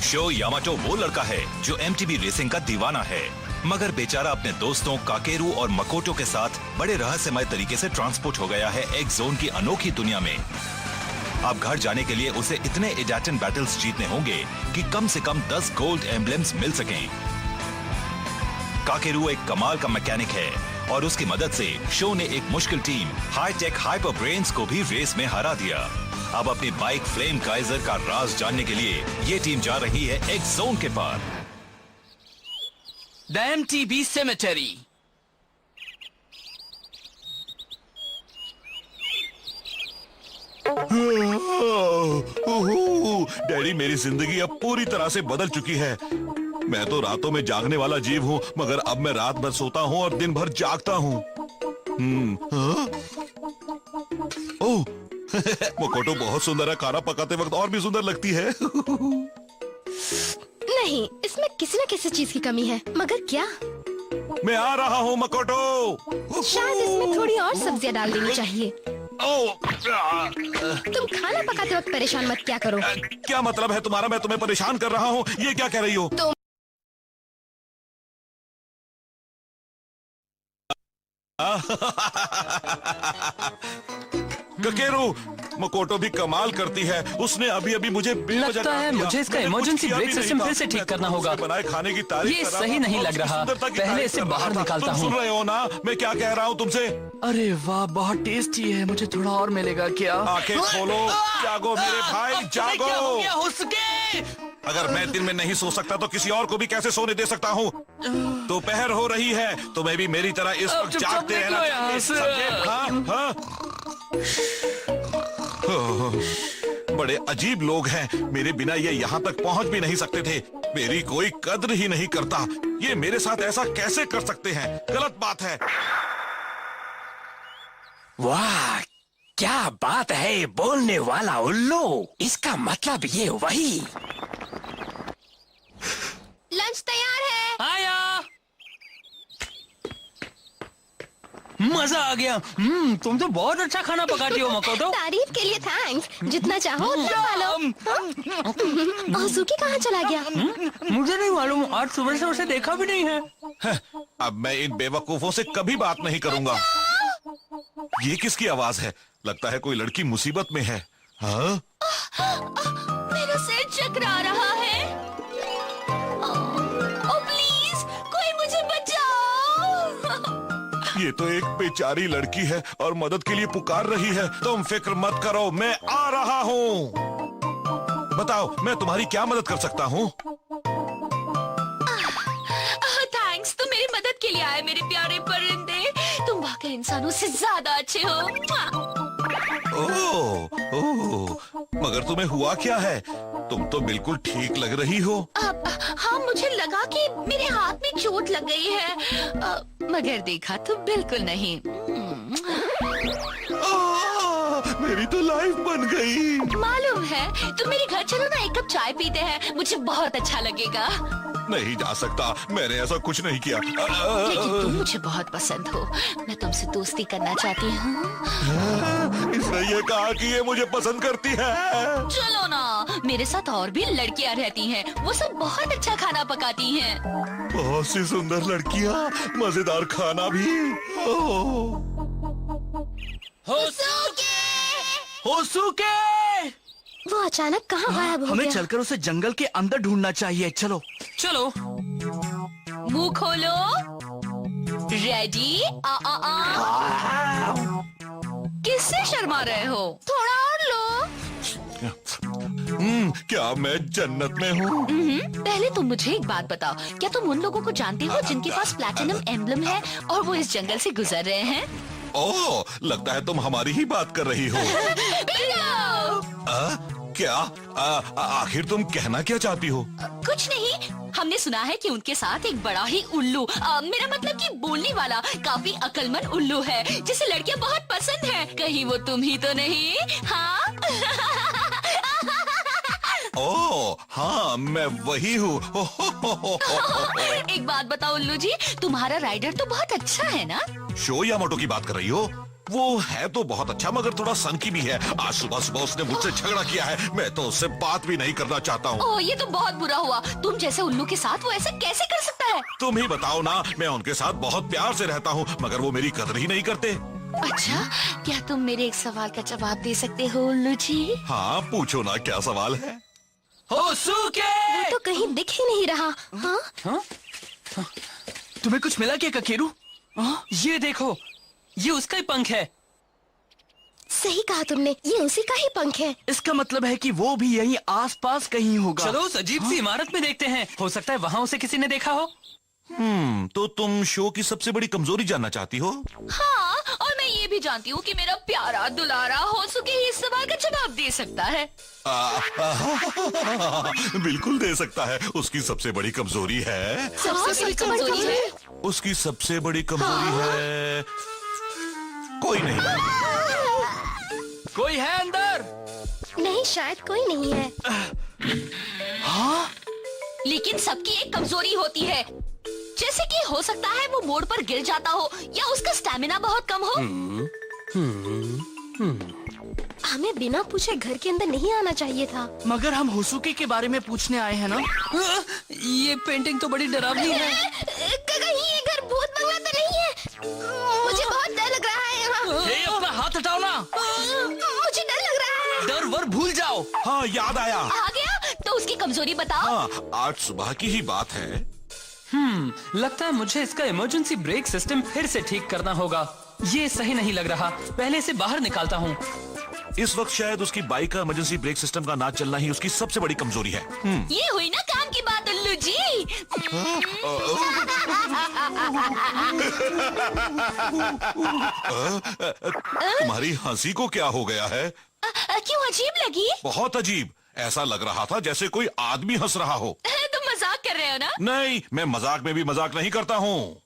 Show Yamato वो लड़का है जो एमटीबी रेसिंग का दीवाना है, मगर बेचारा अपने दोस्तों काकेरू और मकोटो के साथ बड़े रहस्यमय तरीके से ट्रांसपोर्ट हो गया है एक जोन की अनोखी दुनिया में। अब घर जाने के लिए उसे इतने एडेटन बैटल्स जीतने होंगे कि कम से कम 10 गोल्ड एम्ब्लेम्स मिल सकें। काकेरू एक कमाल का मैकेनिक है और उसकी मदद से शो ने एक मुश्किल टीम हाईटेक हाइपर ब्रेन्स को भी रेस में हरा दिया। अब अपनी बाइक फ्लेम काइजर का राज जानने के लिए ये टीम जा रही है एक जोन के पार। The MTB Cemetery। डैडी, मेरी जिंदगी अब पूरी तरह से बदल चुकी है। मैं तो रातों में जागने वाला जीव हूँ, मगर अब मैं रात भर सोता हूँ और दिन भर जागता हूँ। ओह, मकोटो बहुत सुंदर है। खाना पकाते वक्त और भी सुंदर लगती है। नहीं, इसमें किसी न किसी चीज की कमी है, मगर क्या? मैं आ रहा हूँ मकोटो। शायद इसमें थोड़ी और सब्जियां डाल देनी चाहिए। तुम खाना पकाते वक्त परेशान मत क्या करो। क्या मतलब है तुम्हारा? मैं तुम्हें परेशान कर रहा हूँ, ये क्या कह रही हो? ककेरू, मकोटो भी कमाल करती है। उसने अभी अभी मुझे लगता है मुझे इसका इमरजेंसी ब्रेक सिस्टम फिर से ठीक करना होगा। बनाए खाने की तारीफ ये कर रहा सही हूं, नहीं और लग रहा। सुंदरता की पहले तारीफ इसे कर बाहर रहा था। निकालता तुम हूं। सुन रहे हो ना मैं क्या कह रहा हूँ तुमसे? अरे वाह, बहुत टेस्टी है। मुझे थोड़ा और मिलेगा क्या? आंखें खोलो, जागो मेरे भाई, जागो। हो सके। अगर मैं दिन में नहीं सो सकता तो किसी और को भी कैसे सोने दे सकता हूँ? दोपहर हो रही है, तुम्हें भी मेरी तरह इस वक्त चुपचाप जागते निकलो यहाँ से। रहना। हाँ, हाँ। बड़े अजीब लोग हैं। मेरे बिना ये यहाँ तक पहुँच भी नहीं सकते थे। मेरी कोई कद्र ही नहीं करता। ये मेरे साथ ऐसा कैसे कर सकते हैं? गलत बात है। वाह, क्या बात है, बोलने वाला उल्लू। इसका मतलब ये वही। लंच तैयार है। आया। मजा आ गया। तुम तो बहुत अच्छा खाना पकाती हो मकोटो। तारीफ के लिए थैंक्स। जितना चाहो उतना खा लो। ओजुकी कहाँ चला गया? मुझे नहीं मालूम, आज सुबह से उसे देखा भी नहीं है। अब मैं इन बेवकूफों से कभी बात नहीं करूंगा। ये किसकी आवाज है? लगता है कोई लड़की मुसीबत में है। हाँ? मेरा सिर चकरा रहा है। ओ प्लीज, कोई मुझे बचाओ। ये तो एक बेचारी लड़की है और मदद के लिए पुकार रही है। तुम फिक्र मत करो, मैं आ रहा हूँ। बताओ, मैं तुम्हारी क्या मदद कर सकता हूँ? थैंक्स, तुम मेरी मदद के लिए आए मेरे प्यारे परिंदे। तुम वाकई इंसानों से ज्यादा अच्छे हो। ओह, मगर तुम्हें हुआ क्या है? तुम तो बिल्कुल ठीक लग रही हो। हाँ, मुझे लगा कि मेरे हाथ में चोट लग गई है, मगर देखा तो बिल्कुल नहीं। मेरी तो लाइफ बन गई। मालूम है, तुम मेरे घर चलो ना, एक कप चाय पीते हैं, मुझे बहुत अच्छा लगेगा। नहीं जा सकता, मैंने ऐसा कुछ नहीं किया। लेकिन तुम मुझे बहुत पसंद हो, मैं तुमसे दोस्ती करना चाहती हूँ। इसने ये कहा कि ये मुझे पसंद करती है। चलो ना, मेरे साथ और भी लड़कियाँ रहती हैं, वो सब बहुत अच्छा खाना पकाती हैं। बहुत सी सुंदर लड़कियाँ, मजेदार खाना भी। होसुके! वो अचानक कहाँ गायब हो हमें गया? चलकर उसे जंगल के अंदर ढूंढना चाहिए। चलो चलो। मुंह खोलो। रेडी? किससे शर्मा रहे हो? थोड़ा और लो। क्या मैं जन्नत में हूँ? पहले तुम मुझे एक बात बताओ, क्या तुम उन लोगों को जानते हो जिनके पास प्लैटिनम एम्ब्लम है और वो इस जंगल से गुजर रहे हैं? ओह, लगता है तुम हमारी ही बात कर रही हो। क्या? आखिर तुम कहना क्या चाहती हो? कुछ नहीं, हमने सुना है कि उनके साथ एक बड़ा ही उल्लू, मेरा मतलब कि बोलने वाला काफी अक्लमंद उल्लू है जिसे लड़कियां बहुत पसंद है। कहीं वो तुम ही तो नहीं? हाँ? ओह हाँ, मैं वही हूँ। एक बात बताओ उल्लू जी, तुम्हारा राइडर तो बहुत अच्छा है ना? शो यामाटो की बात कर रही हो? वो है तो बहुत अच्छा मगर थोड़ा सनकी भी है। आज सुबह सुबह उसने मुझसे झगड़ा किया है। मैं तो उससे बात भी नहीं करना चाहता हूँ। ओह, ये तो बहुत बुरा हुआ। तुम जैसे उल्लू के साथ वो ऐसे कैसे कर सकता है? तुम ही बताओ ना। मैं उनके साथ बहुत प्यार से रहता हूँ मगर वो मेरी कदर ही नहीं करते। अच्छा, क्या तुम मेरे एक सवाल का जवाब दे सकते हो उल्लू जी? हाँ, पूछो ना, क्या सवाल है? होसुके! वो तो कहीं दिख ही नहीं रहा। हाँ? हाँ? तुम्हें कुछ मिला क्या काकेरू? ये देखो, ये उसका ही पंख है। सही कहा तुमने, ये उसी का ही पंख है। इसका मतलब है कि वो भी यहीं आसपास कहीं होगा। चलो उस अजीब सी इमारत में देखते हैं। हो सकता है वहाँ उसे किसी ने देखा हो। तो तुम शो की सबसे बड़ी कमजोरी जानना चाहती हो? हाँ, और मैं ये भी जानती हूँ कि मेरा प्यारा दुलारा होसुके ही इस सवाल का जवाब दे सकता है। बिल्कुल दे सकता है। उसकी सबसे बड़ी कमजोरी है। सबसे बड़ी कमजोरी है? उसकी सबसे बड़ी कमजोरी है कोई नहीं। कोई है अंदर? नहीं, शायद कोई नहीं है। लेकिन सबकी एक कमजोरी होती है। जैसे कि हो सकता है वो मोड़ पर गिर जाता हो या उसका स्टैमिना बहुत कम हो। हमें बिना पूछे घर के अंदर नहीं आना चाहिए था। मगर हम होसुके के बारे में पूछने आए हैं ना। ये पेंटिंग तो बड़ी डरावनी है। कहीं ये घर भूत बंगला तो नहीं है? मुझे बहुत डर लग रहा है यहाँ। हे, अपना हाथ हटाओ ना। मुझे डर लग रहा है। डर वर भूल जाओ। हाँ, याद आया। आ गया? तो उसकी कमजोरी बताओ। हाँ, आज सुबह की ही बात है। लगता है मुझे इसका इमरजेंसी ब्रेक सिस्टम फिर से ठीक करना होगा। ये सही नहीं लग रहा। पहले इसे बाहर निकालता हूँ। इस वक्त शायद उसकी बाइक का इमरजेंसी ब्रेक सिस्टम का ना चलना ही उसकी सबसे बड़ी कमजोरी है। ये हुई ना काम की बात उल्लू जी। तुम्हारी हंसी को क्या हो गया है? क्यों अजीब लगी? बहुत अजीब। ऐसा लग रहा था जैसे कोई आदमी हंस रहा हो। तुम मजाक कर रहे हो ना? नहीं, मैं मजाक में भी मजाक नहीं करता हूँ।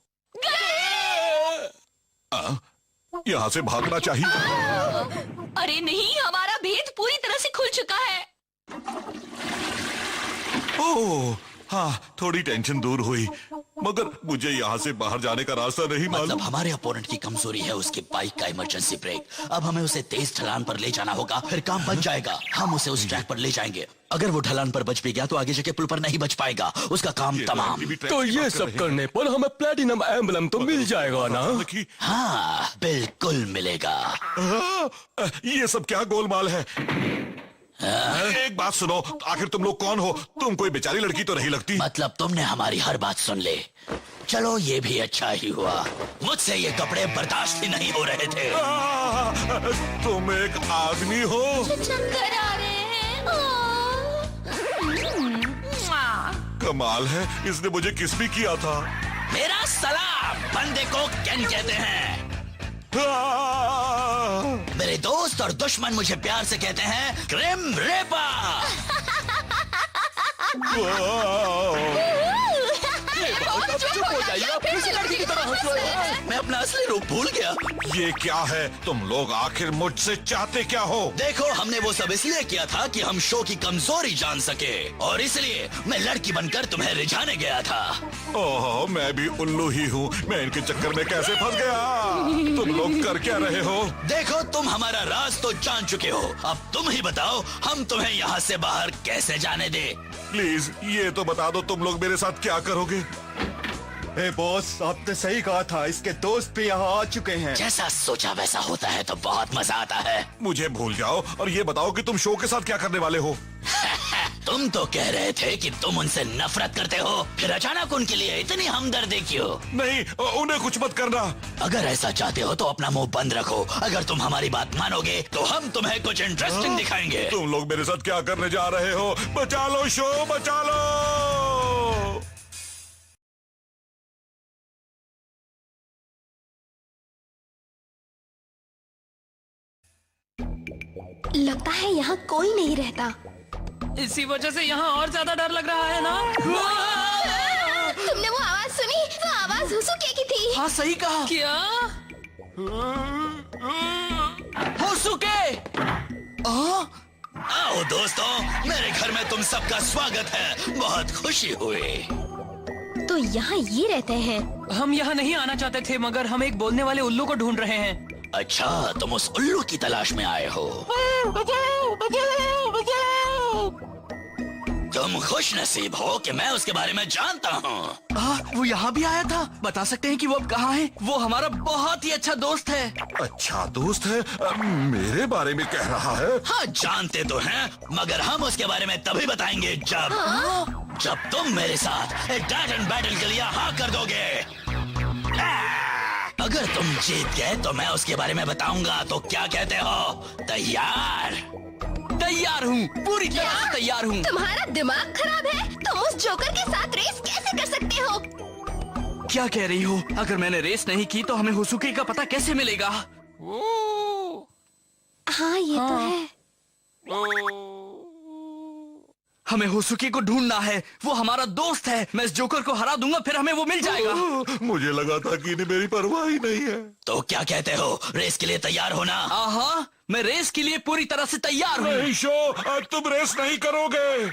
यहाँ से भागना चाहिए। अरे नहीं, हमारा भेद पूरी तरह से खुल चुका है। ओह, हाँ, थोड़ी टेंशन दूर हुई मगर मुझे यहाँ से बाहर जाने का रास्ता नहीं मतलब मालूम। हमारे अपोनेंट की कमजोरी है उसकी बाइक का इमरजेंसी ब्रेक। अब हमें उसे तेज ढलान पर ले जाना होगा, फिर काम बच जाएगा। हम उसे उस ट्रैक पर ले जाएंगे। अगर वो ढलान पर बच भी गया तो आगे जाके पुल पर नहीं बच पाएगा। उसका काम ये तमाम। लड़की भी ट्रैक तो की ये बात कर सब रहे करने पर हमें प्लेटिनम एम्बलम तो मिल जाएगा ना? हैं। हाँ, बिल्कुल मिलेगा। ये सब क्या गोलमाल है? एक बात सुनो, आखिर तुम लोग कौन हो? तुम कोई बेचारी लड़की तो नहीं लगती। मतलब तुमने हमारी हर बात सुन ले। चलो, ये भी अच्छा ही हुआ। मुझसे ये कपड़े बर्दाश्त ही नहीं हो रहे थे। तुम एक आदमी हो? चक्कर आ रहे हैं। कमाल है, इसने मुझे किस भी किया था। मेरा सलाम। बंदे को कैन कहते हैं। मेरे दोस्त और दुश्मन मुझे प्यार से कहते हैं ग्रिम रेपर। चुप हो जाइए, आप फिर से लड़की की तरह हंस रहे हैं। मैं अपना असली रूप भूल गया। ये क्या है? तुम लोग आखिर मुझसे चाहते क्या हो? देखो, हमने वो सब इसलिए किया था कि हम शो की कमजोरी जान सके, और इसलिए मैं लड़की बनकर तुम्हें रिझाने गया था। ओह, मैं भी उल्लू ही हूँ। मैं इनके चक्कर में कैसे फंस गया? तुम लोग कर क्या रहे हो? देखो, तुम हमारा राज तो जान चुके हो। अब तुम ही बताओ, हम तुम्हें यहाँ से बाहर कैसे जाने दे? प्लीज ये तो बता दो, तुम लोग मेरे साथ क्या करोगे? ए बॉस, आपने सही कहा था। इसके दोस्त भी यहाँ आ चुके हैं। जैसा सोचा वैसा होता है तो बहुत मजा आता है। मुझे भूल जाओ और ये बताओ कि तुम शो के साथ क्या करने वाले हो? तुम तो कह रहे थे कि तुम उनसे नफरत करते हो, फिर अचानक उनके लिए इतनी हमदर्दी क्यों? नहीं, उन्हें कुछ मत करना। अगर ऐसा चाहते हो तो अपना मुंह बंद रखो। अगर तुम हमारी बात मानोगे तो हम तुम्हें कुछ इंटरेस्टिंग दिखाएंगे। तुम लोग मेरे साथ क्या करने जा रहे हो? बचा लो शो, बचा लो। लगता है यहाँ कोई नहीं रहता। इसी वजह से यहाँ और ज्यादा डर लग रहा है ना? तुमने वो आवाज सुनी? वो आवाज होसुके की थी। हाँ, सही कहा। क्या? होसुके! आओ दोस्तों, मेरे घर में तुम सबका स्वागत है। बहुत खुशी हुई। तो यहाँ ये रहते हैं। हम यहाँ नहीं आना चाहते थे मगर हम एक बोलने वाले उल्लू को ढूंढ रहे हैं। अच्छा, तुम उस उल्लू की तलाश में आए हो। तुम खुश नसीब हो कि मैं उसके बारे में जानता हूँ। वो यहाँ भी आया था। बता सकते हैं कि वो अब कहाँ है? वो हमारा बहुत ही अच्छा दोस्त है। अच्छा दोस्त है, मेरे बारे में कह रहा है। हाँ, जानते तो हैं, मगर हम उसके बारे में तभी बताएंगे जब तुम मेरे साथ एक डैट एंड बैटल के लिए हाँ कर दोगे। अगर तुम जीत गए तो मैं उसके बारे में बताऊंगा। तो क्या कहते हो? तैयार? तैयार हूँ, पूरी तरह से तैयार हूँ। तुम्हारा दिमाग खराब है? तुम उस जोकर के साथ रेस कैसे कर सकते हो? क्या कह रही हो? अगर मैंने रेस नहीं की तो हमें होसुके का पता कैसे मिलेगा? हाँ, ये तो है। हमें होसुके को ढूंढना है। वो हमारा दोस्त है। मैं इस जोकर को हरा दूंगा, फिर हमें वो मिल जाएगा। मुझे लगा था कि इन्हें मेरी परवाह ही नहीं है। तो क्या कहते हो? रेस के लिए तैयार हो ना? आहा, मैं रेस के लिए पूरी तरह से तैयार हूँ। नहीं शो, आज तुम रेस नहीं करोगे।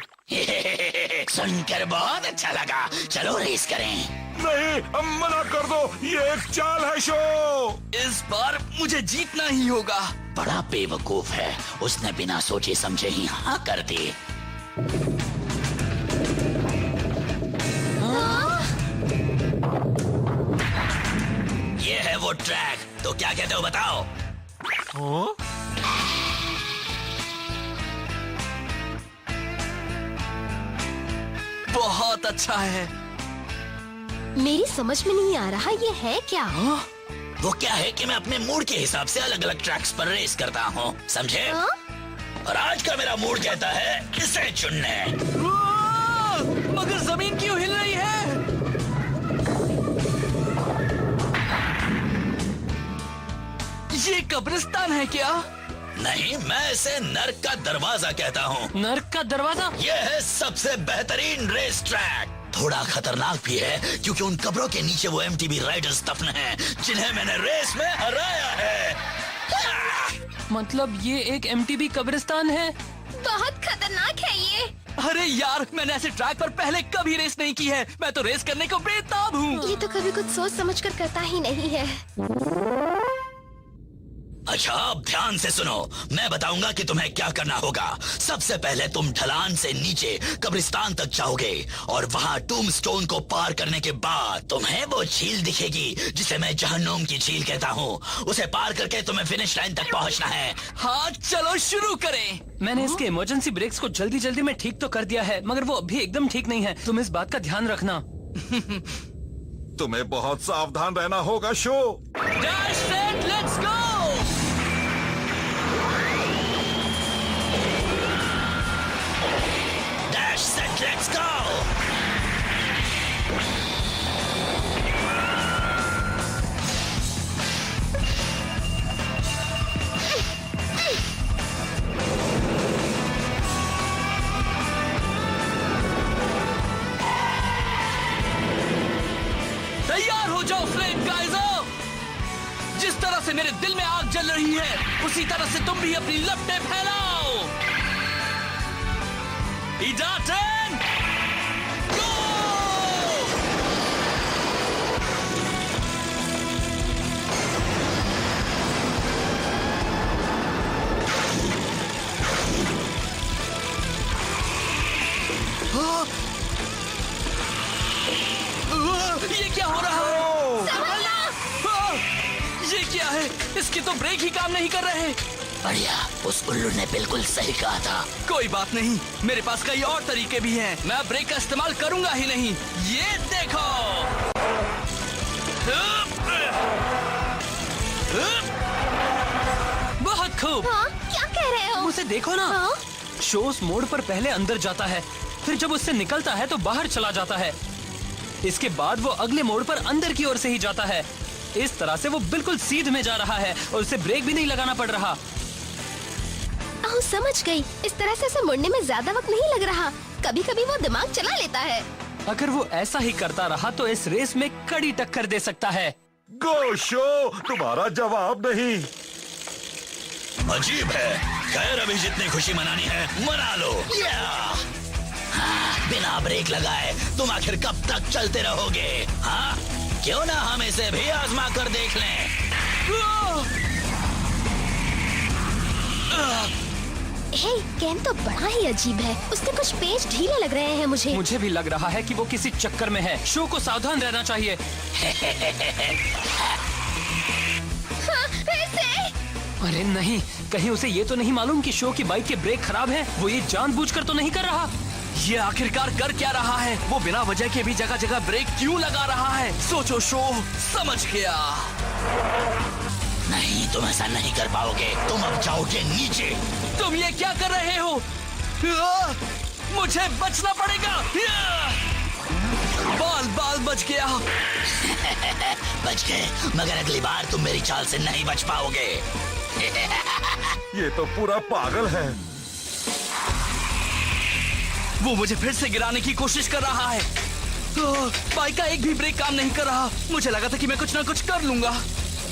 सुनकर बहुत अच्छा लगा। चलो रेस करें। नहीं, अब मना कर दो, ये एक चाल है शो। इस बार मुझे जीतना ही होगा। बड़ा बेवकूफ है, उसने बिना सोचे समझे ही हाँ कर दी। ये है वो ट्रैक। तो क्या कहते हो बताओ? बहुत अच्छा है। मेरी समझ में नहीं आ रहा, ये है क्या? वो क्या है कि मैं अपने मूड के हिसाब से अलग अलग ट्रैक्स पर रेस करता हूँ, समझे? हाँ? और आज का मेरा मूड कहता है इसे चुनने। मगर जमीन क्यों हिल रही है? ये कब्रिस्तान है क्या? नहीं, मैं इसे नर्क का दरवाजा कहता हूँ। नर्क का दरवाजा? यह है सबसे बेहतरीन रेस ट्रैक। थोड़ा खतरनाक भी है क्योंकि उन कब्रों के नीचे वो एमटीबी राइडर्स दफन हैं जिन्हें मैंने रेस में हराया है। मतलब ये एक एमटीबी कब्रिस्तान है? बहुत खतरनाक है ये। अरे यार, मैंने ऐसे ट्रैक पर पहले कभी रेस नहीं की है। मैं तो रेस करने को बेताब हूँ। ये तो कभी कुछ सोच समझ कर करता ही नहीं है। अच्छा, अब ध्यान से सुनो। मैं बताऊंगा कि तुम्हें क्या करना होगा। सबसे पहले तुम ढलान से नीचे कब्रिस्तान तक जाओगे और वहाँ टूम्बस्टोन को पार करने के बाद तुम्हें वो झील दिखेगी जिसे मैं जहन्नुम की झील कहता हूँ। उसे पार करके तुम्हें फिनिश लाइन तक पहुँचना है। हाँ, चलो शुरू करें। मैंने इसके इमरजेंसी ब्रेक्स को जल्दी जल्दी में ठीक तो कर दिया है, मगर वो अभी एकदम ठीक नहीं है। तुम इस बात का ध्यान रखना। तुम्हें बहुत सावधान रहना होगा show. Dash set, let's go. Dash set, let's go. तैयार हो जाओ फ्लेम गाइजो। जिस तरह से मेरे दिल में आग जल रही है, उसी तरह से तुम भी अपनी लपटें फैलाओ। इडाटन, गो! ये क्या हो रहा है? ये क्या है? इसके तो ब्रेक ही काम नहीं कर रहे। बढ़िया, उस उल्लू ने बिल्कुल सही कहा था। कोई बात नहीं, मेरे पास कई और तरीके भी हैं। मैं ब्रेक का इस्तेमाल करूंगा ही नहीं। ये देखो। बहुत खूब। हाँ, क्या कह रहे हो? उसे देखो ना। हाँ? शो उस मोड़ पर पहले अंदर जाता है, फिर जब उससे निकलता है तो बाहर चला जाता है। इसके बाद वो अगले मोड़ पर अंदर की ओर से ही जाता है। इस तरह से वो बिल्कुल सीध में जा रहा है और उसे ब्रेक भी नहीं लगाना पड़ रहा। समझ गई। इस तरह से उसे मुड़ने में ज्यादा वक्त नहीं लग रहा। कभी कभी वो दिमाग चला लेता है। अगर वो ऐसा ही करता रहा तो इस रेस में कड़ी टक्कर दे सकता है। गो शो, तुम्हारा जवाब नहीं। अजीब है। खैर, अभी जितनी खुशी मनानी है मना लो। हाँ, बिना ब्रेक लगाए तुम आखिर कब तक चलते रहोगे? हाँ, क्यों ना हम इसे भी आजमा कर देख लें। हे, केन तो बड़ा ही अजीब है। उसके कुछ पेच ढीले लग रहे हैं मुझे। मुझे भी लग रहा है कि वो किसी चक्कर में है। शो को सावधान रहना चाहिए। हाँ, ऐसे। अरे नहीं, कहीं उसे ये तो नहीं मालूम कि शो की बाइक के ब्रेक खराब है। वो ये जानबूझकर तो नहीं कर रहा। ये आखिरकार कर क्या रहा है? वो बिना वजह के भी जगह जगह ब्रेक क्यों लगा रहा है? सोचो शो, समझ गया। नहीं, तुम ऐसा नहीं कर पाओगे। तुम अब जाओगे नीचे। तुम ये क्या कर रहे हो? मुझे बचना पड़ेगा। बाल बच गया। बच गए, मगर अगली बार तुम मेरी चाल से नहीं बच पाओगे। ये तो पूरा पागल है। वो मुझे फिर से गिराने की कोशिश कर रहा है। बाइक का एक भी ब्रेक काम नहीं कर रहा। मुझे लगा था कि मैं कुछ ना कुछ कर लूंगा।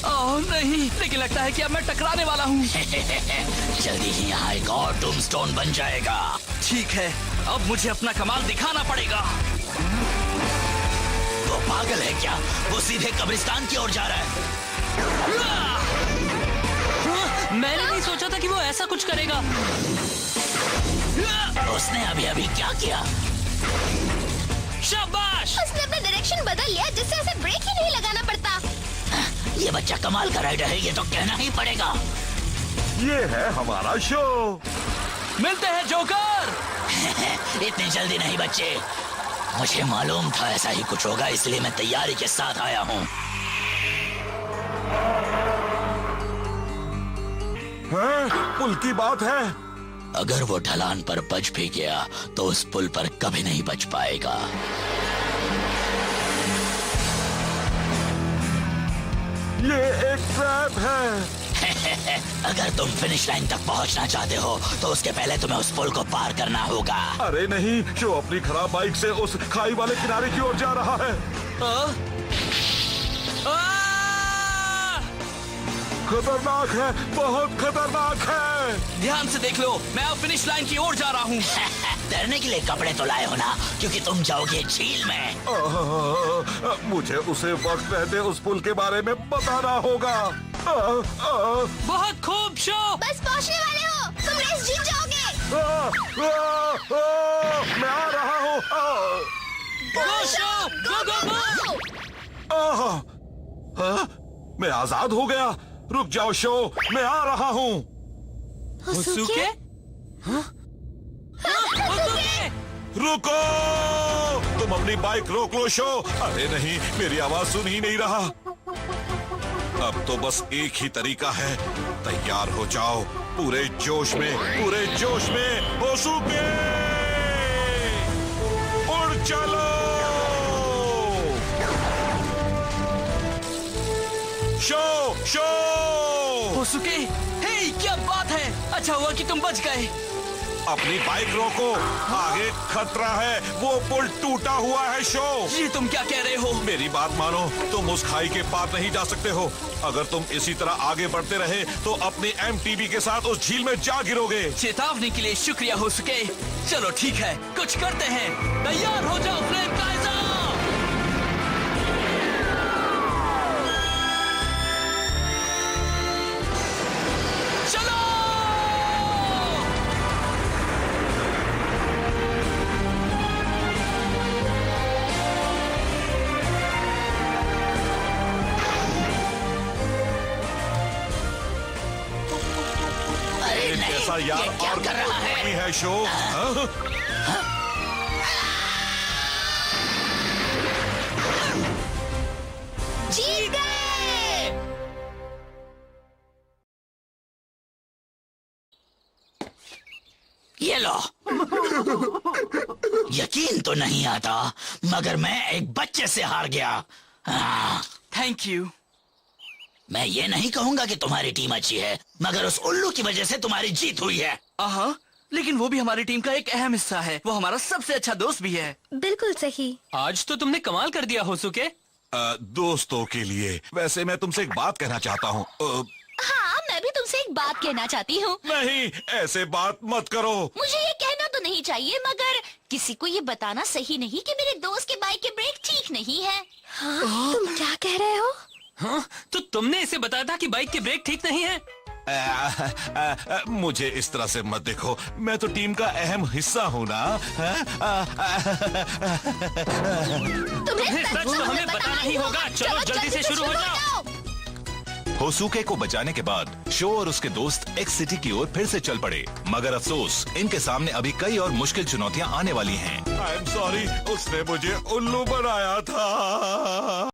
नहीं, लेकिन लगता है कि अब मैं टकराने वाला हूँ। जल्दी ही यहाँ एक और टूमस्टोन बन जाएगा। ठीक है, अब मुझे अपना कमाल दिखाना पड़ेगा। वो पागल है क्या? वो सीधे कब्रिस्तान की ओर जा रहा है। मैंने नहीं सोचा था कि वो ऐसा कुछ करेगा। उसने अभी अभी क्या किया? शाबाश! उसने अपना डायरेक्शन बदल लिया, जिससे उसे ब्रेक ही नहीं लगाना पड़ता। ये बच्चा कमाल का राइडर है, ये तो कहना ही पड़ेगा। ये है हमारा शो। मिलते हैं जोकर। इतनी जल्दी नहीं बच्चे। मुझे मालूम था ऐसा ही कुछ होगा, इसलिए मैं तैयारी के साथ आया हूँ। पुल की बात है। अगर वो ढलान पर बच भी गया तो उस पुल पर कभी नहीं बच पाएगा। ये एक ट्रैप है। अगर तुम फिनिश लाइन तक पहुंचना चाहते हो तो उसके पहले तुम्हें उस पुल को पार करना होगा। अरे नहीं, जो अपनी खराब बाइक से उस खाई वाले किनारे की ओर जा रहा है। खतरनाक है, बहुत खतरनाक है। ध्यान से देख लो, मैं अब फिनिश लाइन की ओर जा रहा हूँ। तैरने के लिए कपड़े तो लाए हो ना, क्योंकि तुम जाओगे झील में। मुझे उसे वक्त रहते उस पुल के बारे में बताना होगा। बहुत खूब शो। बस पहुंचने वाले हो, तुम रेस जीत जाओगे। मैं आ रहा हूँ। गो शो, गो गो गो। मैं आजाद हो गया। रुक जाओ शो, मैं आ रहा हूँ। होसुके? हाँ? होसुके! रुको! तुम अपनी बाइक रोक लो शो। अरे नहीं, मेरी आवाज सुन ही नहीं रहा। अब तो बस एक ही तरीका है। तैयार हो जाओ, पूरे जोश में, पूरे जोश में। होसुके! उड़ चलो! शो! शो! होसुके, हे, क्या बात है? अच्छा हुआ कि तुम बच गए। अपनी बाइक रोको, आगे खतरा है। वो पुल टूटा हुआ है शो। ये तुम क्या कह रहे हो? मेरी बात मानो, तुम उस खाई के पार नहीं जा सकते हो। अगर तुम इसी तरह आगे बढ़ते रहे तो अपनी MTB के साथ उस झील में जा गिरोगे। चेतावनी के लिए शुक्रिया होसुके। चलो ठीक है, कुछ करते हैं। तैयार हो जाओ फ्लेम काइजर। ऐसा यार ये क्या और कर रहा है? नहीं है शो। हाँ? जीत गए। ये लो। यकीन तो नहीं आता, मगर मैं एक बच्चे से हार गया। Thank you. मैं ये नहीं कहूंगा कि तुम्हारी टीम अच्छी है, मगर उस उल्लू की वजह से तुम्हारी जीत हुई है। लेकिन वो भी हमारी टीम का एक अहम हिस्सा है। वो हमारा सबसे अच्छा दोस्त भी है। बिल्कुल सही। आज तो तुमने कमाल कर दिया होसुके। दोस्तों के लिए। वैसे मैं तुमसे एक बात कहना चाहता हूँ। हाँ, मैं भी तुमसे एक बात कहना चाहती हूँ। नहीं, ऐसे बात मत करो। मुझे ये कहना तो नहीं चाहिए, मगर किसी को ये बताना सही नहीं कि मेरे दोस्त के बाइक के ब्रेक ठीक नहीं है। हाँ, तुम क्या कह रहे हो? हाँ, तो तुमने इसे बताया था कि बाइक के ब्रेक ठीक नहीं है। मुझे इस तरह से मत देखो, मैं तो टीम का अहम हिस्सा हूँ ना। तुम्हें सच तो हमें बताना ही होगा। चलो जल्दी से शुरू हो जाओ। होसुके को बचाने के बाद शो और उसके दोस्त एक्स सिटी की ओर फिर से चल पड़े, मगर अफसोस इनके सामने अभी कई और मुश्किल चुनौतियां आने वाली हैं। आई एम सॉरी, उसने मुझे उल्लू बनाया था।